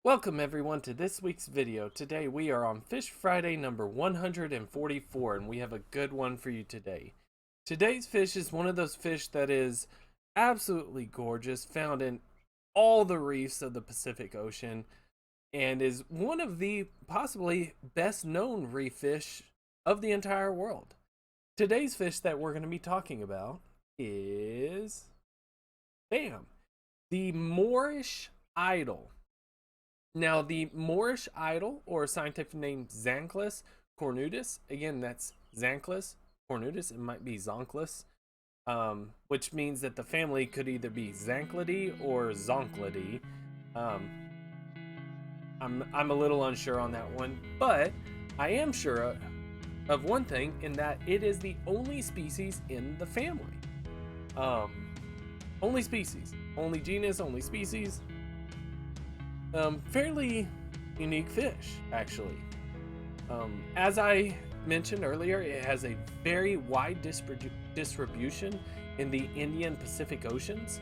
Welcome everyone to this week's video. Today we are on Fish Friday number 144 and we have a good one for you today. Today's fish is one of those fish that is absolutely gorgeous, found in all the reefs of the Pacific Ocean, and is one of the possibly best known reef fish of the entire world. Today's fish that we're going to be talking about is the Moorish idol. Now, the Moorish idol, or scientific name Zanclus cornutus, again, that's Zanclus cornutus, it might be Zonclus, which means that the family could either be Zanclidae or Zonclidae. I'm a little unsure on that one, but I am sure of one thing, in that it is the only species in the family. Only species, only genus, only species. Fairly unique fish, actually. As I mentioned earlier, it has a very wide distribution in the Indian Pacific Oceans.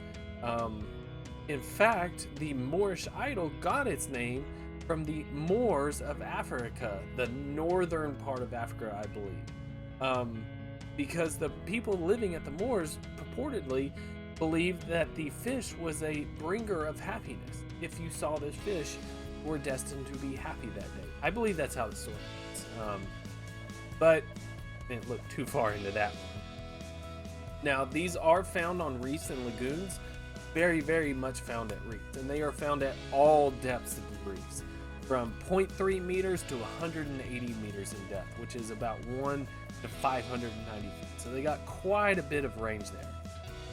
In fact, the Moorish idol got its name from the Moors of Africa, the northern part of Africa, I believe. Because the people living at the Moors purportedly believed that the fish was a bringer of happiness. If you saw this fish, you were destined to be happy that day. I believe that's how the story is. But I didn't look too far into that one. Now, these are found on reefs and lagoons, very, very much found at reefs, and they are found at all depths of the reefs, from 0.3 meters to 180 meters in depth, which is about 1 to 590 feet. So they got quite a bit of range there.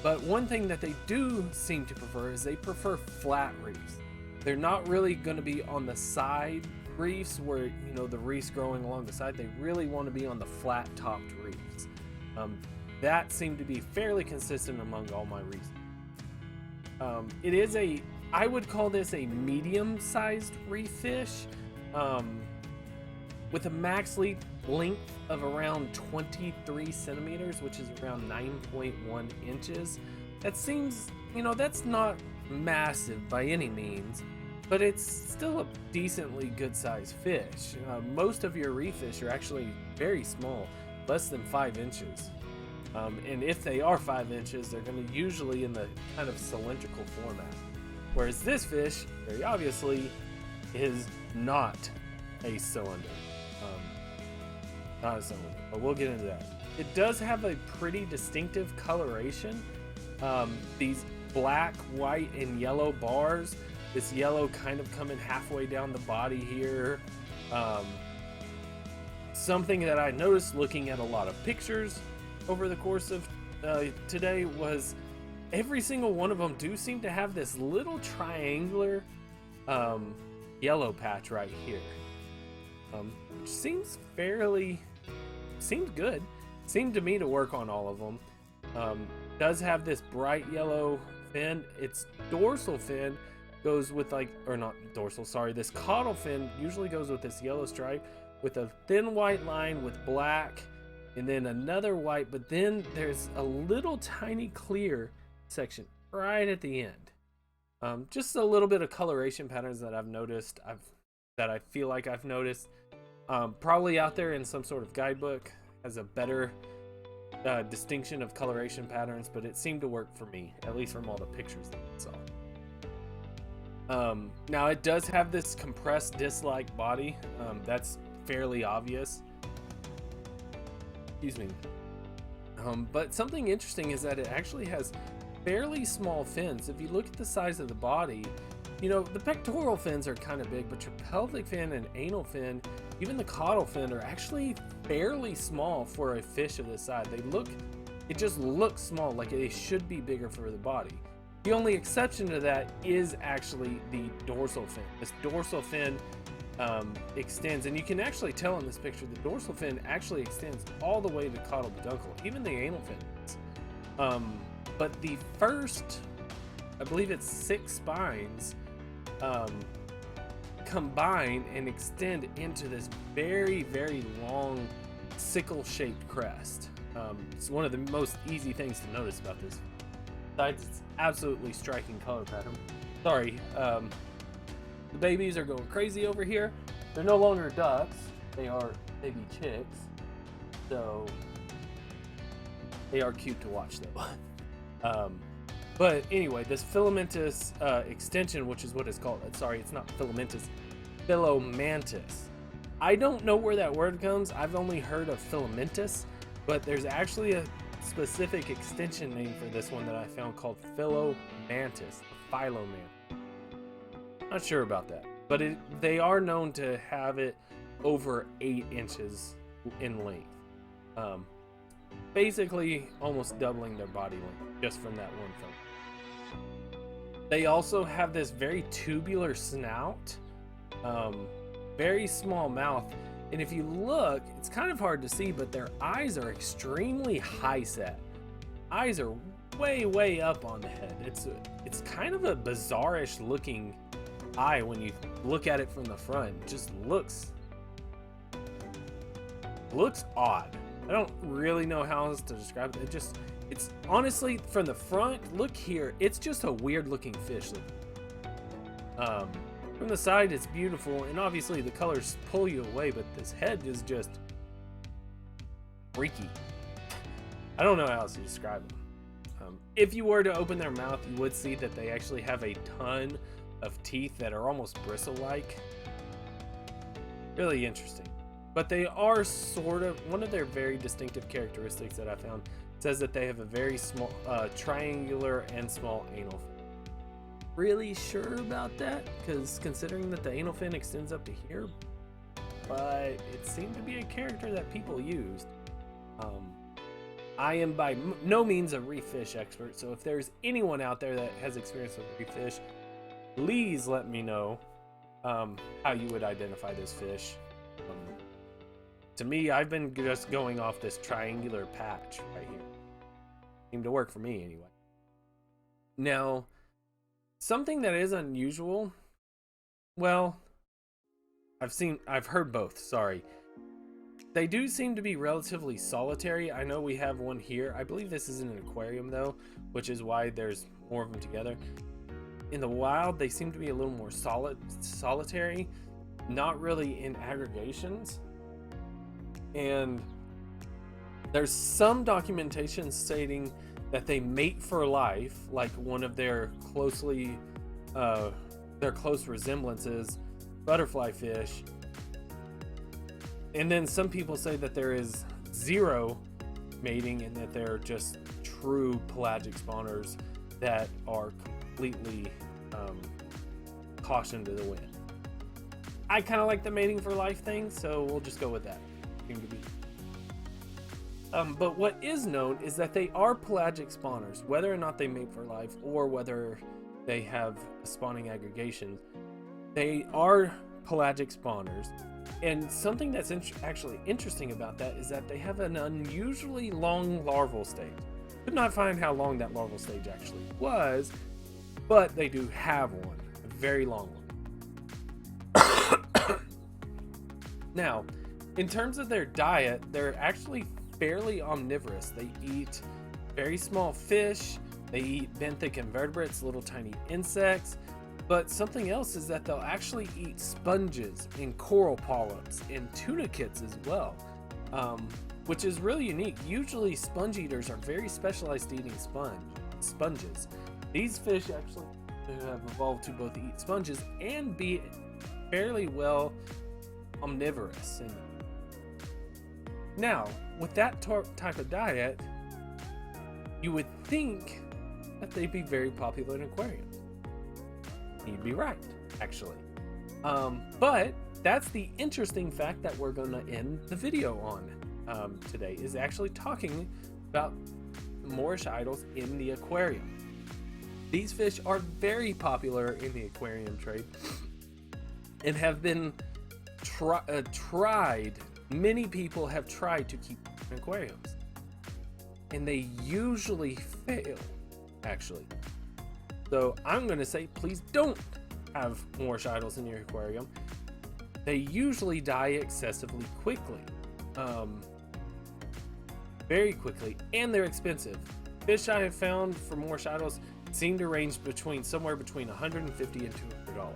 But one thing that they do seem to prefer is they prefer flat reefs. They're not really going to be on the side reefs where, you know, the reefs growing along the side. They really want to be on the flat topped reefs. That seemed to be fairly consistent among all my reefs. It is I would call this a medium-sized reef fish, with a max length of around 23 centimeters, which is around 9.1 inches. That seems, you know, that's not massive by any means, but it's still a decently good sized fish. Most of your reef fish are actually very small, less than 5 inches. And if they are 5 inches, they're going to usually in the kind of cylindrical format. Whereas this fish, very obviously, is not a cylinder. Not a cylinder, but we'll get into that. It does have a pretty distinctive coloration. These black, white, and yellow bars. This yellow kind of coming halfway down the body here. Something that I noticed looking at a lot of pictures over the course of today was every single one of them do seem to have this little triangular yellow patch right here. Which seems good. Seemed to me to work on all of them. Does have this bright yellow fin. Its dorsal fin goes with this caudal fin usually goes with this yellow stripe with a thin white line with black, and then another white, but then there's a little tiny clear section right at the end. Just a little bit of coloration patterns that I've noticed, that I feel like I've noticed. Probably out there in some sort of guidebook has a better distinction of coloration patterns, but it seemed to work for me, at least from all the pictures that I saw. Now it does have this compressed disc-like body. That's fairly obvious. Excuse me. But something interesting is that it actually has fairly small fins. If you look at the size of the body, you know, the pectoral fins are kind of big, but your pelvic fin and anal fin, even the caudal fin, are actually fairly small for a fish of this size. It just looks small, like they should be bigger for the body. The only exception to that is actually the dorsal fin. This dorsal fin extends, and you can actually tell in this picture, the dorsal fin actually extends all the way to caudal peduncle, even the anal fin does. But the first, I believe it's 6 spines, combine and extend into this very, very long sickle-shaped crest. It's one of the most easy things to notice about this. Besides its absolutely striking color pattern. Sorry, The babies are going crazy over here. They're no longer ducks. They are baby chicks. So they are cute to watch though. But anyway, this filamentous extension, which is what it's called. Sorry, it's not filamentous. Filomantis. I don't know where that word comes. I've only heard of filamentous, but there's actually a specific extension name for this one that I found called Filomantis. Philomantis. Not sure about that, but they are known to have it over 8 inches in length. Basically almost doubling their body length just from that one photo. They also have this very tubular snout, very small mouth, and if you look, it's kind of hard to see, but their eyes are extremely high set. Eyes are way up on the head. It's kind of a bizarrish looking eye when you look at it from the front. It just looks odd. I don't really know how else to describe it. It's honestly, from the front, look here, it's just a weird looking fish. From the side, it's beautiful, and obviously the colors pull you away, but this head is just freaky. I don't know how else to describe them. If you were to open their mouth, you would see that they actually have a ton of teeth that are almost bristle-like. Really interesting. But they are sort of, one of their very distinctive characteristics that I found says that they have a very small, triangular and small anal fin. Really sure about that, because considering that the anal fin extends up to here, but it seemed to be a character that people used. I am by no means a reef fish expert, so if there's anyone out there that has experience with reef fish, please let me know how you would identify this fish. To me, I've been just going off this triangular patch right here. Seemed to work for me anyway. Now, something that is unusual, well, I've heard both, sorry. They do seem to be relatively solitary. I know we have one here. I believe this is in an aquarium though, which is why there's more of them together. In the wild, they seem to be a little more solitary, not really in aggregations. And there's some documentation stating that they mate for life, like one of their close resemblances, butterfly fish. And then some people say that there is zero mating and that they're just true pelagic spawners that are completely caution to the wind. I kind of like the mating for life thing, so we'll just go with that. Seem to be. But what is known is that they are pelagic spawners, whether or not they mate for life or whether they have spawning aggregations. They are pelagic spawners, and something that's actually interesting about that is that they have an unusually long larval stage. Could not find how long that larval stage actually was, but they do have one, a very long one. Now, in terms of their diet, they're actually fairly omnivorous. They eat very small fish, they eat benthic invertebrates, little tiny insects, but something else is that they'll actually eat sponges and coral polyps and tunicates as well, which is really unique. Usually sponge eaters are very specialized to eating sponges. These fish actually have evolved to both eat sponges and be fairly well omnivorous. And now, with that type of diet, you would think that they'd be very popular in aquariums. You'd be right, actually. But that's the interesting fact that we're going to end the video on today, is actually talking about Moorish idols in the aquarium. These fish are very popular in the aquarium trade and have been tried. Many people have tried to keep in aquariums, and they usually fail, actually. So I'm going to say, please don't have Moorish idols in your aquarium. They usually die excessively quickly, very quickly, and they're expensive. Fish I have found for Moorish idols seem to range somewhere between $150 and $200.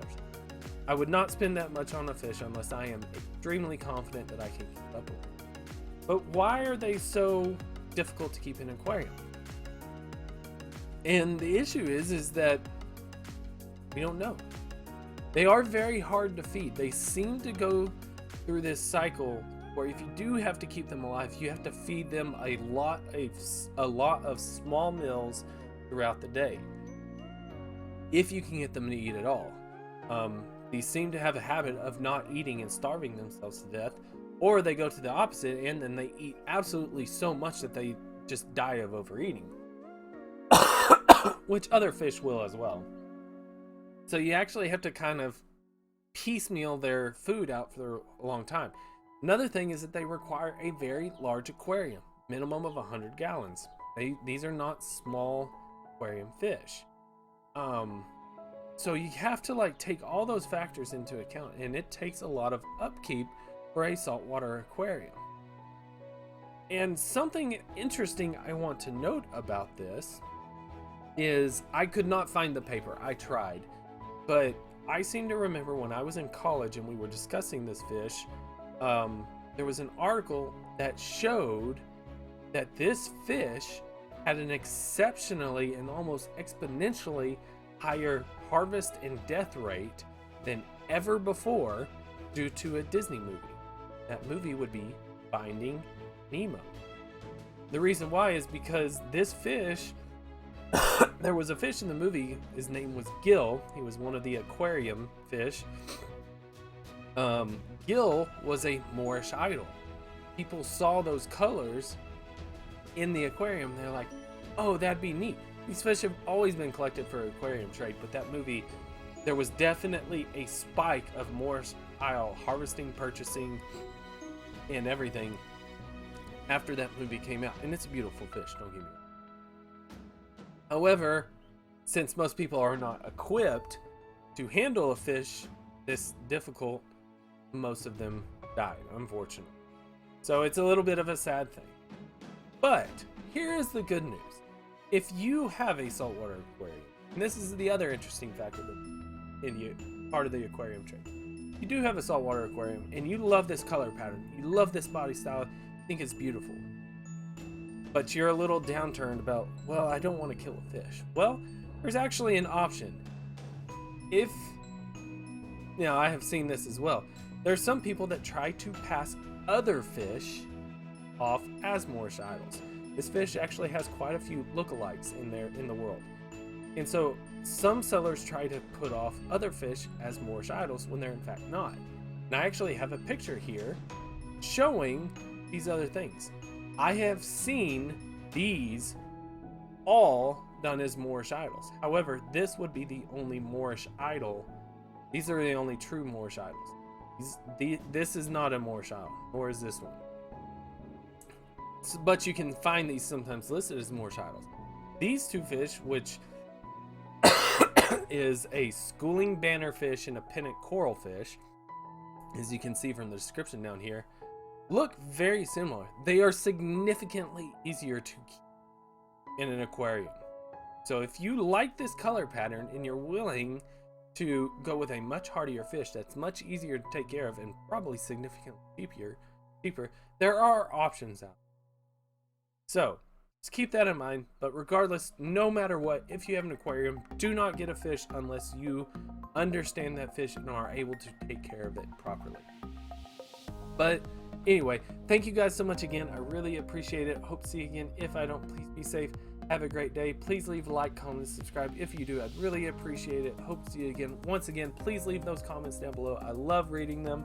I would not spend that much on a fish unless I am extremely confident that I can keep up with it. But why are they so difficult to keep in an aquarium? And the issue is that we don't know. They are very hard to feed. They seem to go through this cycle where if you do have to keep them alive, you have to feed them a lot of small meals throughout the day, if you can get them to eat at all. These seem to have a habit of not eating and starving themselves to death, or they go to the opposite end and they eat absolutely so much that they just die of overeating, which other fish will as well. So you actually have to kind of piecemeal their food out for a long time. Another thing is that they require a very large aquarium, minimum of 100 gallons. These are not small aquarium fish. So you have to like take all those factors into account, and it takes a lot of upkeep for a saltwater aquarium. And something interesting I want to note about this is I could not find the paper. I tried, but I seem to remember when I was in college and we were discussing this fish, there was an article that showed that this fish had an exceptionally and almost exponentially higher harvest and death rate than ever before due to a Disney movie. That movie would be Finding Nemo. The reason why is because this fish, there was a fish in the movie, his name was Gil. He was one of the aquarium fish. Gil was a Moorish idol. People saw those colors in the aquarium. They're like, oh, that'd be neat. These fish have always been collected for aquarium trade, but that movie, there was definitely a spike of Moorish idol harvesting, purchasing, and everything after that movie came out. And it's a beautiful fish, don't get me wrong. However, since most people are not equipped to handle a fish this difficult, most of them died, unfortunately. So it's a little bit of a sad thing. But here is the good news. If you have a saltwater aquarium, and this is the other interesting factor in part of the aquarium trade. You do have a saltwater aquarium and you love this color pattern, you love this body style, you think it's beautiful, but you're a little downturned about, well, I don't want to kill a fish. Well, there's actually an option. If, I have seen this as well. There's some people that try to pass other fish off as Moorish idols. This fish actually has quite a few lookalikes in the world. And so some sellers try to put off other fish as Moorish idols when they're in fact not. And I actually have a picture here showing these other things. I have seen these all done as Moorish idols. However, this would be the only Moorish idol. These are the only true Moorish idols. This is not a Moorish idol, nor is this one. But you can find these sometimes listed as Moorish idols. These two fish, which is a schooling bannerfish and a pennant coral fish, as you can see from the description down here, look very similar. They are significantly easier to keep in an aquarium. So if you like this color pattern and you're willing to go with a much hardier fish that's much easier to take care of and probably significantly cheaper, there are options out. So just keep that in mind. But regardless, no matter what, if you have an aquarium, do not get a fish unless you understand that fish and are able to take care of it properly. But anyway, thank you guys so much again. I really appreciate it. Hope to see you again. If I don't, please be safe. Have a great day. Please leave a like, comment, subscribe. If you do, I'd really appreciate it. Hope to see you again. Once again, please leave those comments down below. I love reading them.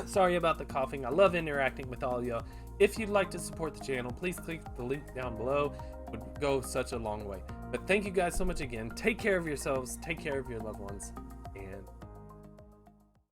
Sorry about the coughing. I love interacting with all of y'all. If you'd like to support the channel, please click the link down below. It would go such a long way. But thank you guys so much again. Take care of yourselves. Take care of your loved ones.